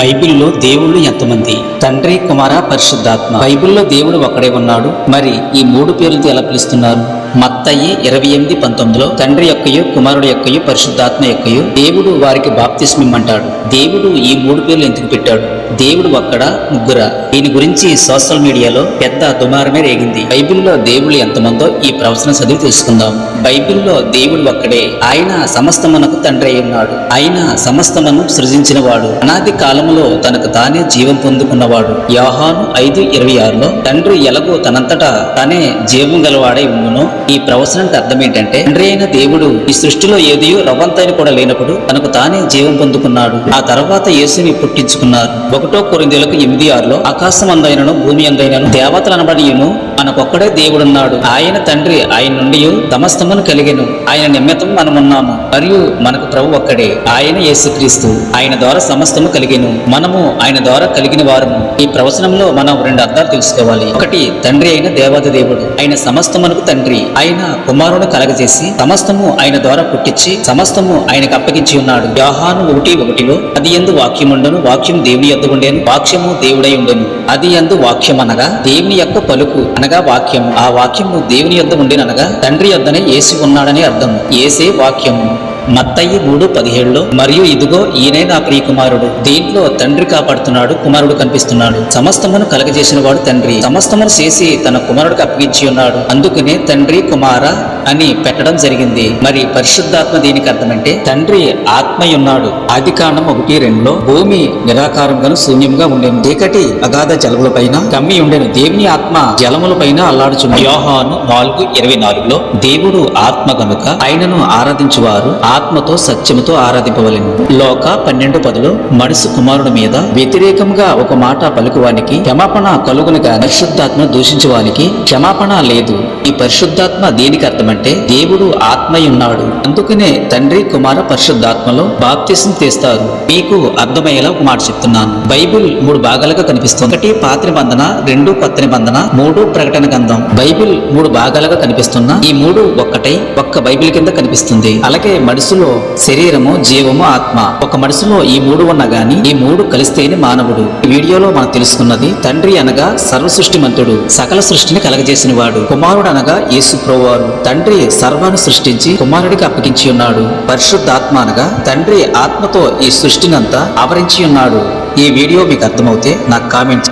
బైబిల్లో దేవుళ్ళు ఎంతమంది? తండ్రి, కుమార, పరిశుద్ధాత్మ. బైబిల్లో దేవుడు ఒక్కడే ఉన్నాడు. మరి ఈ మూడు పేర్లతో ఎలా పిలుస్తున్నారు? మత్తయి 28:19 తండ్రి యొక్కయు, కుమారుడు యొక్కయు, పరిశుద్ధాత్మ యొక్కయు దేవుడు వారికి బాప్తిస్మిమ్మంటాడు. దేవుడు ఈ మూడు పేర్లు ఎందుకు పెట్టాడు? దేవుడు ఒక్కడా, ముగ్గురా? దీని గురించి సోషల్ మీడియాలో పెద్ద దుమారమే రేగింది. బైబిల్లో దేవుళ్ళు ఎంతమందో ఈ ప్రవచనం చదివి తెలుసుకుందాం. బైబిల్లో దేవుడు ఒక్కడే. ఆయన సమస్తమునకు తండ్రి అయి ఉన్నాడు. ఆయన సమస్తమును సృజించిన వాడు. అనాది కాలములో తనకు తానే జీవం పొందుకున్నవాడు. యోహాను 5:26 తండ్రి ఎలాగో తనంతటా తానే జీవం గలవాడై ఉండునో. ఈ ప్రవచనానికి అర్థం ఏంటంటే, తండ్రి అయిన దేవుడు ఈ సృష్టిలో ఏదియో రవ్వంతైన కూడా లేనప్పుడు తనకు తానే జీవం పొందుకున్నాడు. ఆ తర్వాత యేసుని పుట్టించుకున్నారు. 1 కొరింథీయులకు 8:6 ఆకాశం అందైనను భూమి అందైనను దేవతలు అనబడియును మనకొక్కడే దేవుడున్నాడు. ఆయన తండ్రి, ఆయన నుండి సమస్తమును కలిగెను. ఆయన నిమిత్తం మనమున్నాము. మరియు మనకు ప్రభు ఒక్కడే, ఆయన యేసుక్రీస్తు. ఆయన ద్వారా సమస్తము కలిగెను. మనము ఆయన ద్వారా కలిగిన వారము. ఈ ప్రవచనంలో మనం 2 అర్థాలు తెలుసుకోవాలి. ఒకటి, తండ్రి అయిన దేవాది దేవుడు. ఆయన సమస్తమునకు తండ్రి. ఆయన కుమారుని కలగజేసి సమస్తము ఆయన ద్వారా పుట్టించి సమస్తము ఆయనకు అప్పగించి ఉన్నాడు. యోహాను 1:1 అది యందు వాక్యముండెను, వాక్యం దేవుని యొద్ద ఉండెను, వాక్యము దేవుడై ఉండెను. అది యందు వాక్యం అనగా దేవుని యొక్క పలుకు అనగా వాక్యము. ఆ వాక్యము దేవుని యొద్ద ఉండెను అనగా తండ్రి యొద్దనే యేసు ఉన్నాడని అర్థం. యేసే వాక్యము. మత్తయి 3:17 మరియు ఇదిగో ఈయనే నా ప్రియ కుమారుడు. దీంట్లో తండ్రి కాపాడుతున్నాడు, కుమారుడు కనిపిస్తున్నాడు. సమస్తమును కలగజేసిన వాడు తండ్రి. సమస్తమును చేసి తన కుమారుడికి అప్పగించి ఉన్నాడు. అందుకనే తండ్రి, కుమార అని పెట్టడం జరిగింది. మరి పరిశుద్ధాత్మ దీనికి అర్థమంటే తండ్రి ఆత్మయున్నాడు. ఆదికాండం 1:2 భూమి నిరాకారంగాను శూన్యంగా ఉండేను, చీకటి అగాధ జలముల పైన కమ్మి ఉండెను, దేవుని ఆత్మ జలముల పైన అల్లాడుచుండెను. యోహాను 4:24 దేవుడు ఆత్మ గనుక ఆయనను ఆరాధించువారు ఆత్మతో సత్యముతో ఆరాధింపవలెను. లోక 12:10 మనుసు కుమారుడి మీద వ్యతిరేకంగా ఒక మాట పలుకువానికి క్షమాపణ కలుగునుగా పరిశుద్ధాత్మను దూషించువానికి క్షమాపణ లేదు. ఈ పరిశుద్ధాత్మ దేనికి అర్థమంటే దేవుడు ఆత్మయున్నాడు. అందుకనే తండ్రి, కుమార, పరిశుద్ధాత్మలో బాప్తిసం తీస్తారు. మీకు అర్థమయ్యేలా ఒక మాట చెప్తున్నాను. బైబిల్ 3 భాగాలుగా కనిపిస్తుంది. 1 పాత నిబంధన, 2 కొత్త నిబంధన, 3 ప్రకటన గ్రంథం. బైబిల్ 3 భాగాలుగా కనిపిస్తున్నా ఈ 3 ఒక్కటై ఒక్క బైబిల్ కింద కనిపిస్తుంది. అలాగే మనిషిలో శరీరము, జీవము, ఆత్మ. ఒక మనిషిలో ఈ 3 ఉన్నా గాని ఈ 3 కలిస్తేనే మానవుడు. ఈ వీడియోలో మనం తెలుసుకున్నది తండ్రి అనగా సర్వ సృష్టిమంతుడు, సకల సృష్టిని కలగజేసిన వాడు. కుమారుడు అనగా యేసు ప్రభువారు. తండ్రి సర్వాన్ని సృష్టించి కుమారుడికి అప్పగించి ఉన్నాడు. పరిశుద్ధాత్మ అనగా తండ్రి ఆత్మతో ఈ సృష్టినంతా ఆవరించి ఉన్నాడు. ఈ వీడియో మీకు అర్థమవుతే నాకు కామెంట్